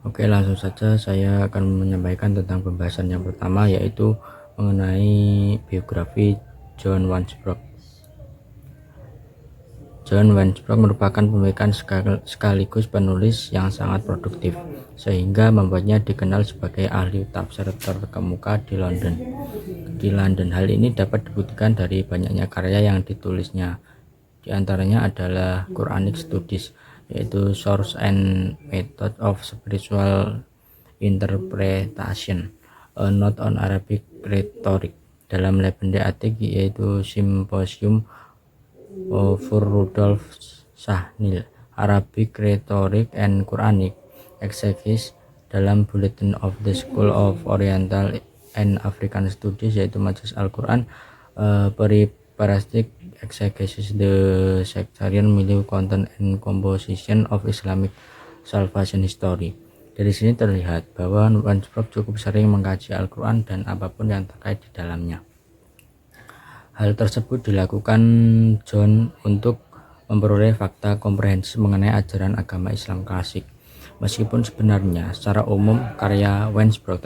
Oke, langsung saja saya akan menyampaikan tentang pembahasan yang pertama, yaitu mengenai biografi John Weinberg. John Weinberg merupakan pemikiran sekaligus penulis yang sangat produktif, sehingga membuatnya dikenal sebagai ahli tafsir terkemuka di London. Hal ini dapat dibuktikan dari banyaknya karya yang ditulisnya. Di antaranya adalah Quranic Studies, yaitu Source and Method of Spiritual Interpretation, A Note on Arabic Rhetoric, dalam Lebende Atik, yaitu Symposium for Rudolf Sahnil, Arabic Rhetoric and Quranic Exegesis, dalam Bulletin of the School of Oriental and African Studies, yaitu Majelis Al-Quran, Periparistic Exegesis, The Sectarian Milieu Content and Composition of Islamic Salvation History. Dari sini terlihat bahwa Weinberg cukup sering mengkaji Al-Quran dan apapun yang terkait di dalamnya. Hal tersebut dilakukan John untuk memperoleh fakta komprehensif mengenai ajaran agama Islam klasik. Meskipun sebenarnya secara umum karya Weinberg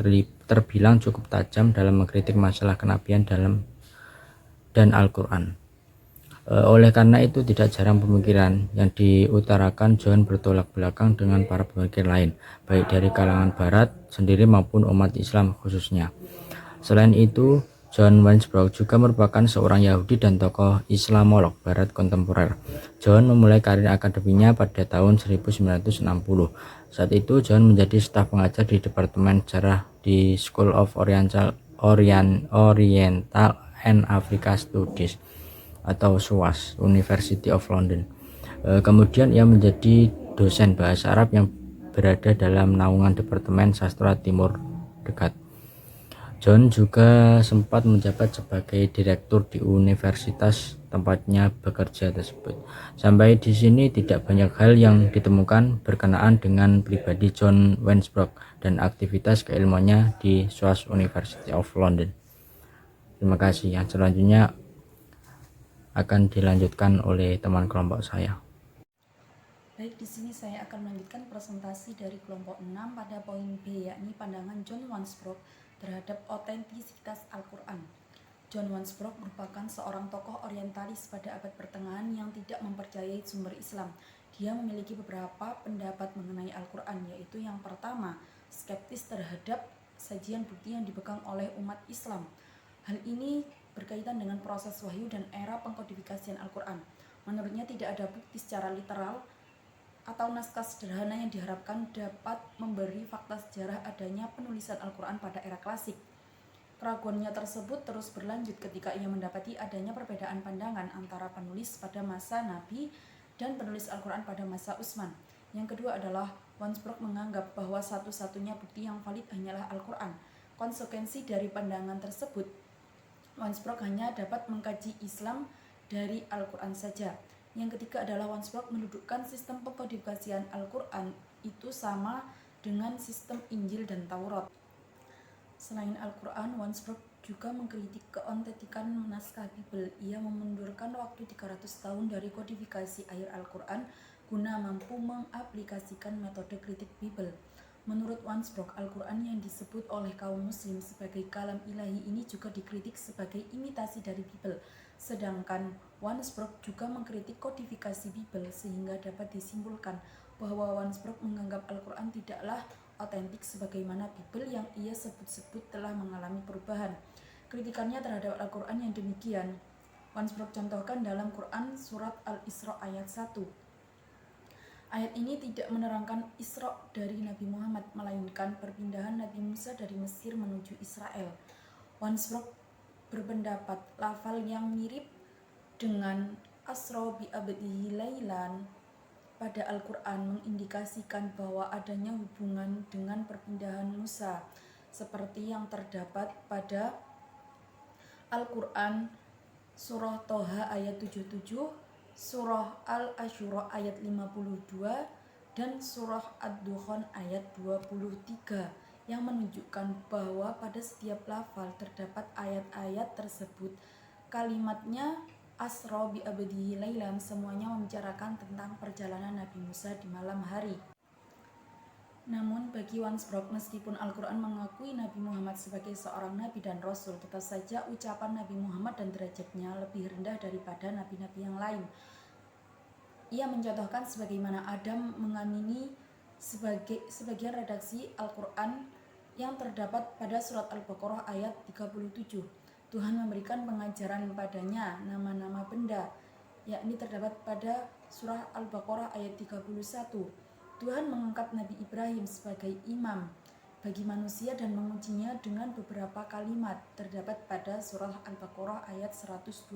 terbilang cukup tajam dalam mengkritik masalah kenabian dan Al-Quran. Oleh karena itu, tidak jarang pemikiran yang diutarakan John bertolak belakang dengan para pemikir lain, baik dari kalangan Barat sendiri maupun umat Islam khususnya. Selain itu, John Weinberg juga merupakan seorang Yahudi dan tokoh Islamolog Barat kontemporer. John memulai karir akademinya pada tahun 1960. Saat itu, John menjadi staf pengajar di Departemen Sejarah di School of Oriental and Africa Studies atau SOAS, University of London. Kemudian ia menjadi dosen bahasa Arab yang berada dalam naungan Departemen Sastra Timur Dekat. John juga sempat menjabat sebagai direktur di universitas tempatnya bekerja tersebut. Sampai di sini tidak banyak hal yang ditemukan berkenaan dengan pribadi John Weinberg dan aktivitas keilmuannya di SOAS University of London. Terima kasih. Yang selanjutnya akan dilanjutkan oleh teman kelompok saya. Baik, di sini saya akan melanjutkan presentasi dari kelompok 6 pada poin B, yakni pandangan John Weinberg terhadap otentisitas Al-Quran. John Weinberg merupakan seorang tokoh orientalis pada abad pertengahan yang tidak mempercayai sumber Islam. Dia memiliki beberapa pendapat mengenai Al-Quran, yaitu yang pertama, skeptis terhadap sajian bukti yang dipegang oleh umat Islam. Hal ini berkaitan dengan proses wahyu dan era pengkodifikasian Al-Quran. Menurutnya tidak ada bukti secara literal atau naskah sederhana yang diharapkan dapat memberi fakta sejarah adanya penulisan Al-Quran pada era klasik. Keraguannya tersebut terus berlanjut ketika ia mendapati adanya perbedaan pandangan antara penulis pada masa Nabi dan penulis Al-Quran pada masa Utsman. Yang kedua adalah Weinberg menganggap bahwa satu-satunya bukti yang valid hanyalah Al-Quran. Konsekuensi dari pandangan tersebut, Weinberg hanya dapat mengkaji Islam dari Al-Quran saja. Yang ketiga adalah Weinberg mendudukkan sistem pengkodifikasian Al-Quran itu sama dengan sistem Injil dan Taurat. Selain Al-Quran, Weinberg juga mengkritik keautentikan naskah Bible. Ia memundurkan waktu 300 tahun dari kodifikasi akhir Al-Quran guna mampu mengaplikasikan metode kritik Bible. Menurut Weinberg, Al-Quran yang disebut oleh kaum muslim sebagai kalam ilahi ini juga dikritik sebagai imitasi dari Bible. Sedangkan Weinberg juga mengkritik kodifikasi Bible, sehingga dapat disimpulkan bahwa Weinberg menganggap Al-Quran tidaklah otentik sebagaimana Bible yang ia sebut-sebut telah mengalami perubahan. Kritikannya terhadap Al-Quran yang demikian Weinberg contohkan dalam Quran surat Al-Isra ayat 1. Ayat ini tidak menerangkan Isra dari Nabi Muhammad, melainkan perpindahan Nabi Musa dari Mesir menuju Israel. Weinberg berpendapat lafal yang mirip dengan Asra bi abdihi lailan pada Al-Quran mengindikasikan bahwa adanya hubungan dengan perpindahan Musa, seperti yang terdapat pada Al-Quran Surah Toha ayat 77, Surah Al-Asyura ayat 52, dan Surah Ad-Dukhan ayat 23 yang menunjukkan bahwa pada setiap lafal terdapat ayat-ayat tersebut. Kalimatnya Asra bi abdihi lailan semuanya membicarakan tentang perjalanan Nabi Musa di malam hari. Namun bagi Wansbrock, meskipun Al-Quran mengakui Nabi Muhammad sebagai seorang nabi dan rasul, tetap saja ucapan Nabi Muhammad dan derajatnya lebih rendah daripada nabi-nabi yang lain. Ia mencontohkan sebagaimana Adam mengamini sebagian redaksi Al-Quran yang terdapat pada surat Al-Baqarah ayat 37. Tuhan memberikan pengajaran padanya nama-nama benda, yakni terdapat pada surah Al-Baqarah ayat 31. Tuhan mengangkat Nabi Ibrahim sebagai imam bagi manusia dan mengujinya dengan beberapa kalimat, terdapat pada surah Al-Baqarah ayat 124.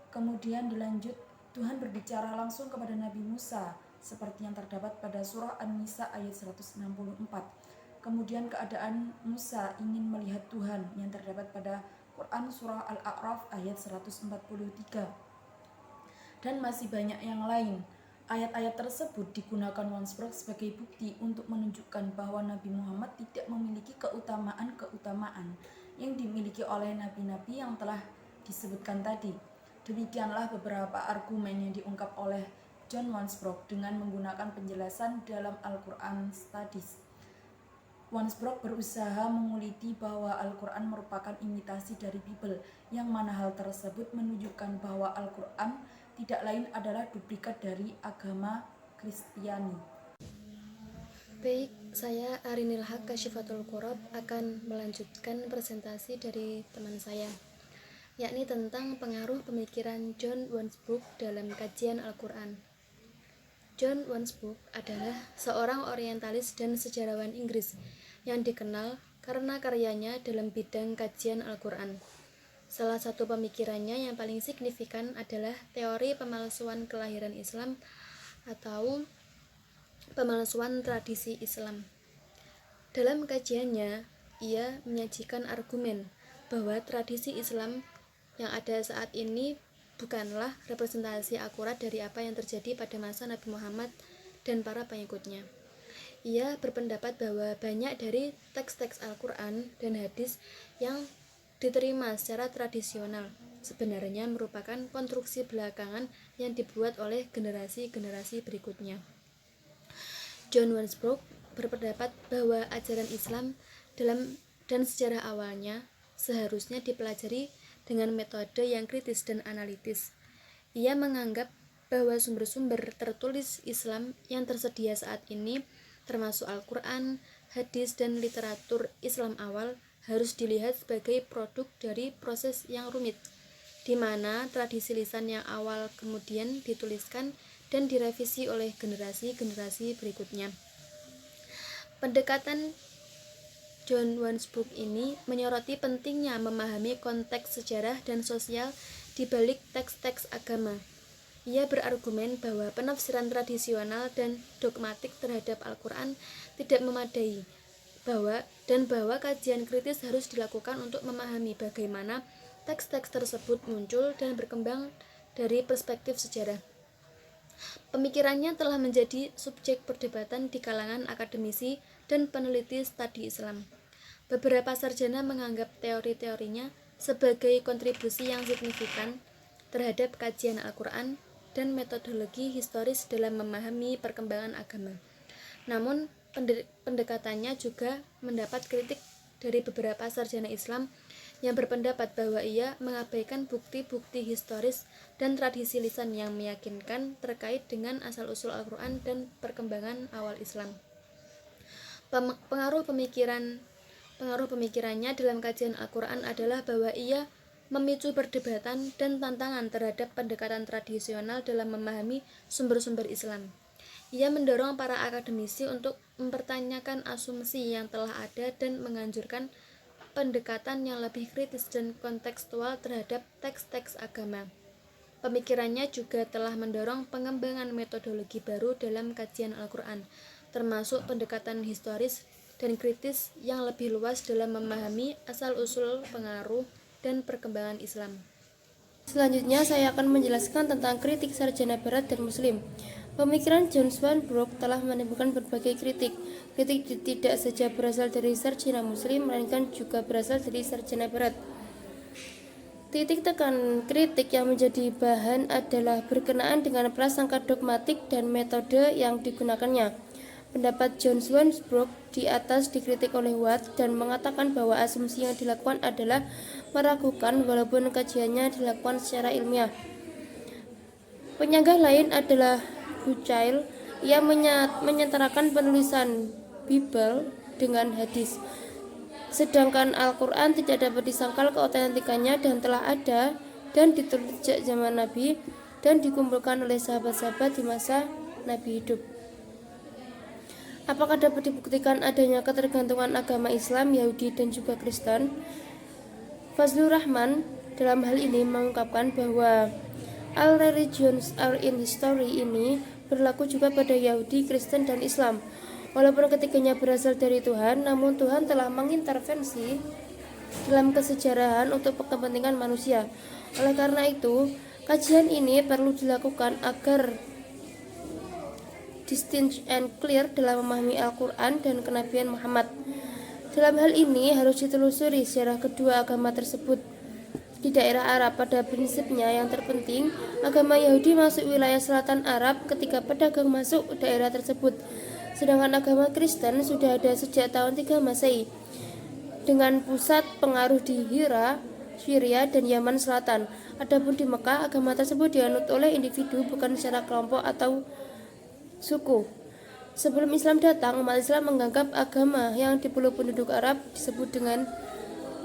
Kemudian dilanjut, Tuhan berbicara langsung kepada Nabi Musa seperti yang terdapat pada surah An-Nisa ayat 164. Kemudian keadaan Musa ingin melihat Tuhan yang terdapat pada Quran surah Al-A'raf ayat 143. Dan masih banyak yang lain. Ayat-ayat tersebut digunakan Wansbrock sebagai bukti untuk menunjukkan bahwa Nabi Muhammad tidak memiliki keutamaan-keutamaan yang dimiliki oleh nabi-nabi yang telah disebutkan tadi. Demikianlah beberapa argumen yang diungkap oleh John Wansbrock dengan menggunakan penjelasan dalam Al-Quran Studies. Wansbrock berusaha menguliti bahwa Al-Quran merupakan imitasi dari Bible, yang mana hal tersebut menunjukkan bahwa Al-Quran tidak lain adalah duplikat dari agama Kristiani. Baik, saya Arinil Haq Kasyifatul Qurab akan melanjutkan presentasi dari teman saya, yakni tentang pengaruh pemikiran John Wansbrook dalam kajian Al-Quran. John Wansbrook adalah seorang orientalis dan sejarawan Inggris yang dikenal karena karyanya dalam bidang kajian Al-Quran. Salah satu pemikirannya yang paling signifikan adalah teori pemalsuan kelahiran Islam atau pemalsuan tradisi Islam. Dalam kajiannya, ia menyajikan argumen bahwa tradisi Islam yang ada saat ini bukanlah representasi akurat dari apa yang terjadi pada masa Nabi Muhammad dan para pengikutnya. Ia berpendapat bahwa banyak dari teks-teks Al-Quran dan hadis yang diterima secara tradisional sebenarnya merupakan konstruksi belakangan yang dibuat oleh generasi-generasi berikutnya. John Wansbrook berpendapat bahwa ajaran Islam dan sejarah awalnya seharusnya dipelajari dengan metode yang kritis dan analitis. Ia menganggap bahwa sumber-sumber tertulis Islam yang tersedia saat ini, termasuk Al-Quran, hadis, dan literatur Islam awal, harus dilihat sebagai produk dari proses yang rumit, di mana tradisi lisan yang awal kemudian dituliskan dan direvisi oleh generasi-generasi berikutnya. Pendekatan John Wansbrook ini menyoroti pentingnya memahami konteks sejarah dan sosial di balik teks-teks agama. Ia berargumen bahwa penafsiran tradisional dan dogmatik terhadap Al-Quran tidak memadai, bahwa kajian kritis harus dilakukan untuk memahami bagaimana teks-teks tersebut muncul dan berkembang dari perspektif sejarah. Pemikirannya telah menjadi subjek perdebatan di kalangan akademisi dan peneliti studi Islam. Beberapa sarjana menganggap teori-teorinya sebagai kontribusi yang signifikan terhadap kajian Al-Quran dan metodologi historis dalam memahami perkembangan agama. Namun, pendekatannya juga mendapat kritik dari beberapa sarjana Islam yang berpendapat bahwa ia mengabaikan bukti-bukti historis dan tradisi lisan yang meyakinkan terkait dengan asal-usul Al-Quran dan perkembangan awal Islam. Pengaruh pemikirannya dalam kajian Al-Quran adalah bahwa ia memicu perdebatan dan tantangan terhadap pendekatan tradisional dalam memahami sumber-sumber Islam. Ia mendorong para akademisi untuk mempertanyakan asumsi yang telah ada dan menganjurkan pendekatan yang lebih kritis dan kontekstual terhadap teks-teks agama. Pemikirannya juga telah mendorong pengembangan metodologi baru dalam kajian Al-Quran, termasuk pendekatan historis dan kritis yang lebih luas dalam memahami asal-usul, pengaruh, dan perkembangan Islam. Selanjutnya saya akan menjelaskan tentang kritik sarjana barat dan muslim. Pemikiran John Wansbrook telah menimbulkan berbagai kritik. Kritik tidak saja berasal dari sarjana muslim, melainkan juga berasal dari sarjana barat. Titik tekan kritik yang menjadi bahan adalah berkenaan dengan prasangka dogmatik dan metode yang digunakannya. Pendapat John Swansbrook di atas dikritik oleh Watt dan mengatakan bahwa asumsi yang dilakukan adalah meragukan walaupun kajiannya dilakukan secara ilmiah. Penyanggah lain adalah Bucaille. Ia menyetarakan penulisan Bible dengan hadis, sedangkan Al-Quran tidak dapat disangkal keotentikannya dan telah ada dan ditulis sejak zaman Nabi dan dikumpulkan oleh sahabat-sahabat di masa Nabi hidup. Apakah dapat dibuktikan adanya ketergantungan agama Islam, Yahudi, dan juga Kristen? Fazlur Rahman dalam hal ini mengungkapkan bahwa all religions are in history ini berlaku juga pada Yahudi, Kristen, dan Islam. Walaupun ketiganya berasal dari Tuhan, namun Tuhan telah mengintervensi dalam kesejarahan untuk kepentingan manusia. Oleh karena itu, kajian ini perlu dilakukan agar distinct and clear dalam memahami Al-Quran dan kenabian Muhammad. Dalam hal ini harus ditelusuri sejarah kedua agama tersebut. Di daerah Arab pada prinsipnya yang terpenting, agama Yahudi masuk wilayah selatan Arab ketika pedagang masuk daerah tersebut. Sedangkan agama Kristen sudah ada sejak tahun 3 Masehi dengan pusat pengaruh di Hira, Syria, dan Yaman Selatan. Adapun di Mekah, agama tersebut dianut oleh individu bukan secara kelompok atau suku. Sebelum Islam datang, umat Islam menganggap agama yang dipeluk penduduk Arab disebut dengan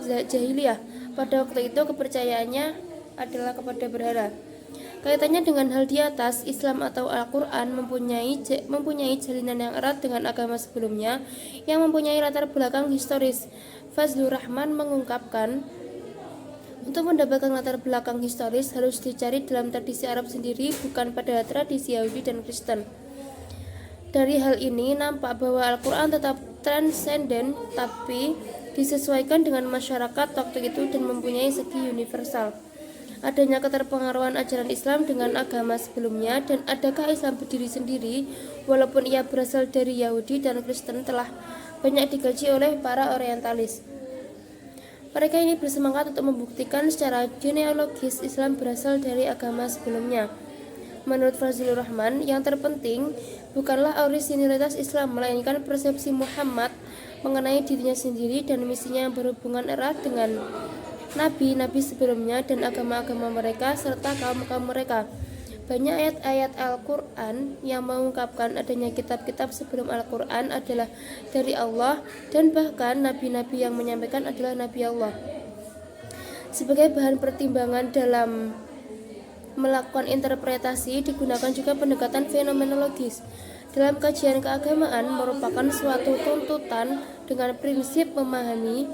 jahiliyah. Pada waktu itu kepercayaannya adalah kepada berhala. Kaitannya dengan hal di atas, Islam atau Al-Quran mempunyai jalinan yang erat dengan agama sebelumnya yang mempunyai latar belakang historis. Fazlur Rahman mengungkapkan, untuk mendapatkan latar belakang historis harus dicari dalam tradisi Arab sendiri, bukan pada tradisi Yahudi dan Kristen. Dari hal ini nampak bahwa Al-Quran tetap transenden tapi disesuaikan dengan masyarakat waktu itu dan mempunyai segi universal. Adanya keterpengaruhan ajaran Islam dengan agama sebelumnya dan adakah Islam berdiri sendiri walaupun ia berasal dari Yahudi dan Kristen telah banyak dikaji oleh para orientalis. Mereka ini bersemangat untuk membuktikan secara genealogis Islam berasal dari agama sebelumnya. Menurut Fazlur Rahman, yang terpenting bukanlah orisinilitas Islam, melainkan persepsi Muhammad mengenai dirinya sendiri dan misinya yang berhubungan erat dengan nabi-nabi sebelumnya dan agama-agama mereka serta kaum-kaum mereka. Banyak ayat-ayat Al-Quran yang mengungkapkan adanya kitab-kitab sebelum Al-Quran adalah dari Allah dan bahkan nabi-nabi yang menyampaikan adalah Nabi Allah. Sebagai bahan pertimbangan dalam melakukan interpretasi digunakan juga pendekatan fenomenologis. Dalam kajian keagamaan merupakan suatu tuntutan dengan prinsip memahami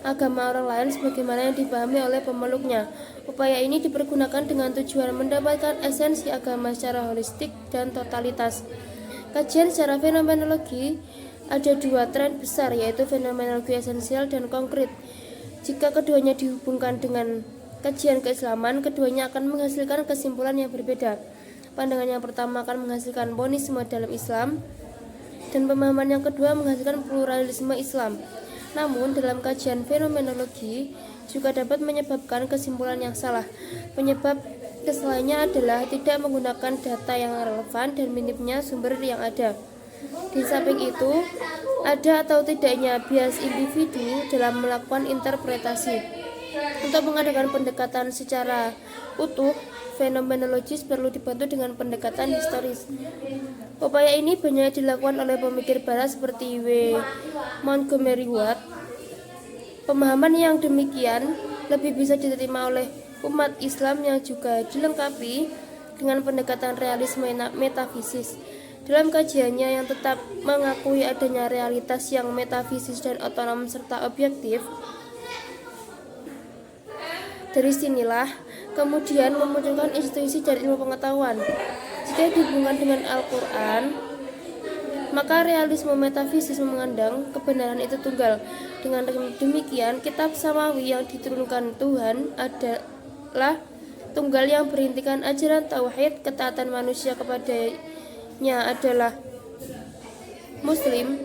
agama orang lain sebagaimana yang dipahami oleh pemeluknya. Upaya ini dipergunakan dengan tujuan mendapatkan esensi agama secara holistik dan totalitas. Kajian secara fenomenologi ada dua tren besar, yaitu fenomenologi esensial dan konkret. Jika keduanya dihubungkan dengan kajian keislaman, keduanya akan menghasilkan kesimpulan yang berbeda. Pandangan yang pertama akan menghasilkan monisme dalam Islam, dan pemahaman yang kedua menghasilkan pluralisme Islam. Namun, dalam kajian fenomenologi juga dapat menyebabkan kesimpulan yang salah. Penyebab kesalahannya adalah tidak menggunakan data yang relevan dan minimnya sumber yang ada. Di samping itu, ada atau tidaknya bias individu dalam melakukan interpretasi. Untuk mengadakan pendekatan secara utuh, fenomenologis perlu dibantu dengan pendekatan historis. Upaya ini banyak dilakukan oleh pemikir barat seperti W. Montgomery Watt. Pemahaman yang demikian lebih bisa diterima oleh umat Islam yang juga dilengkapi dengan pendekatan realisme metafisis. Dalam kajiannya yang tetap mengakui adanya realitas yang metafisis dan otonom serta objektif, dari sinilah kemudian memunculkan institusi dari ilmu pengetahuan. Jika dihubungkan dengan Al-Quran, maka realisme metafisis memandang kebenaran itu tunggal. Dengan demikian, kitab samawi yang diturunkan Tuhan adalah tunggal yang berintikan ajaran tauhid, ketaatan manusia kepadanya adalah Muslim.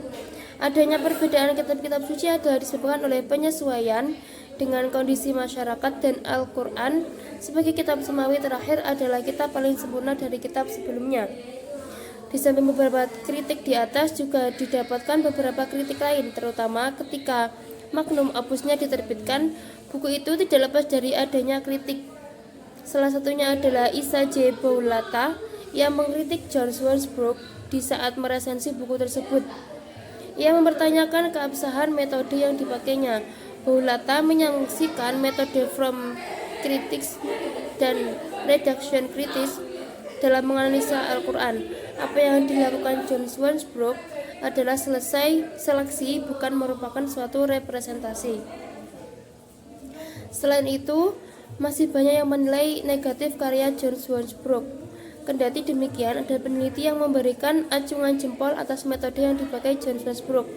Adanya perbedaan kitab-kitab suci adalah disebabkan oleh penyesuaian dengan kondisi masyarakat, dan Al-Quran sebagai kitab samawi terakhir adalah kitab paling sempurna dari kitab sebelumnya. Di samping beberapa kritik di atas juga didapatkan beberapa kritik lain, terutama ketika magnum opusnya diterbitkan. Buku itu tidak lepas dari adanya kritik. Salah satunya adalah Isa J. Boulata yang mengkritik John Swansbrook di saat meresensi buku tersebut. Ia mempertanyakan keabsahan metode yang dipakainya. Boulata menyaksikan metode from critics dan reduction critics dalam menganalisa Al-Quran. Apa yang dilakukan John Swansbrook adalah selesai seleksi, bukan merupakan suatu representasi. Selain itu, masih banyak yang menilai negatif karya John Swansbrook. Kendati demikian, ada peneliti yang memberikan acungan jempol atas metode yang dipakai John Swansbrook,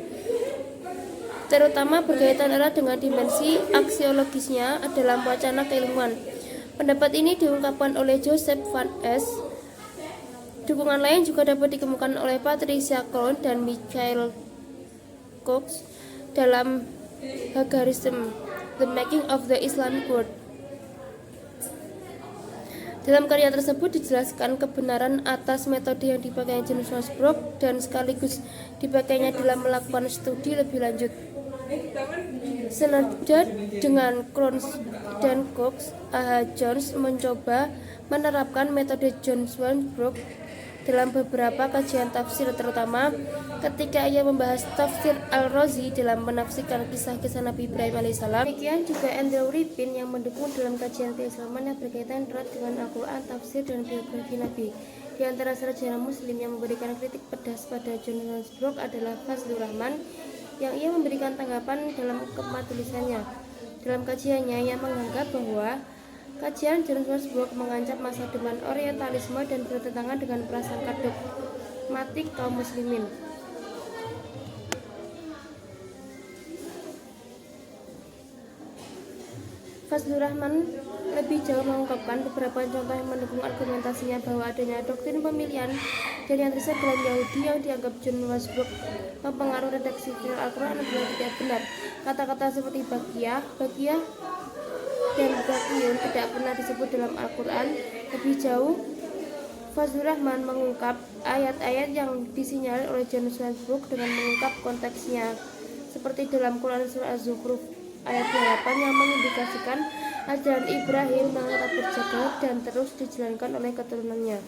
terutama berkaitan erat dengan dimensi aksiologisnya dalam wacana keilmuan. Pendapat ini diungkapkan oleh Joseph Van Es. Dukungan lain juga dapat dikemukakan oleh Patricia Krohn dan Michael Cox dalam Hagarism, The Making of the Islamic World. Dalam karya tersebut dijelaskan kebenaran atas metode yang dipakai John Swansbrook dan sekaligus dipakainya dalam melakukan studi lebih lanjut. Senada dengan Krohn dan Cox, A.H. Jones mencoba menerapkan metode John Swansbrook dalam beberapa kajian tafsir, terutama ketika ia membahas tafsir Al-Razi dalam menafsirkan kisah-kisah Nabi Ibrahim alaihissalam. Demikian juga Andrew Ripin yang mendukung dalam kajian keislaman yang berkaitan erat dengan Al-Quran, tafsir, dan biografi Nabi. Di antara sarjana muslim yang memberikan kritik pedas pada John Swansbrook adalah Fazlur Rahman, yang ia memberikan tanggapan dalam kemah tulisannya. Dalam kajiannya, ia menganggap bahwa kajian John Swansbrook mengancam masa depan orientalisme dan bertentangan dengan prasangka dogmatik kaum muslimin. Fazlur Rahman lebih jauh mengungkapkan beberapa contoh yang mendukung argumentasinya bahwa adanya doktrin pemilihan dari yang tersirat dalam Yahudi yang dianggap John Swansbrook mempengaruhi redaksi final Al-Quran adalah tidak benar. Kata-kata seperti bagiyah dan bakiyun tidak pernah disebut dalam Al-Quran. Lebih jauh, Fazlur Rahman mengungkap ayat-ayat yang disinyalir oleh John Swansbrook dengan mengungkap konteksnya, seperti dalam Quran surah Az-Zukhruf ayat 8 yang mengindikasikan ajaran Ibrahim yang tetap terjaga dan terus dijalankan oleh keturunannya.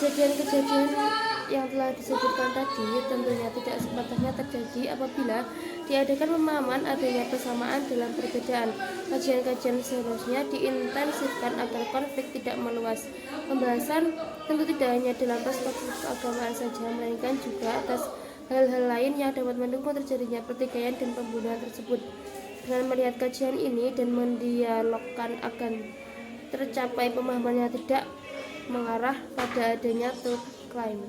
Kejadian-kejadian yang telah disebutkan tadi tentunya tidak sepantasnya terjadi apabila diadakan pemahaman adanya persamaan dalam perbedaan. Kajian-kajian seharusnya diintensifkan agar konflik tidak meluas. Pembahasan tentu tidak hanya dalam perspektif keagamaan saja, melainkan juga atas hal-hal lain yang dapat mendukung terjadinya pertikaian dan pembunuhan tersebut. Dengan melihat kajian ini dan mendialogkan akan tercapai pemahaman yang tidak mengarah pada adanya third claim.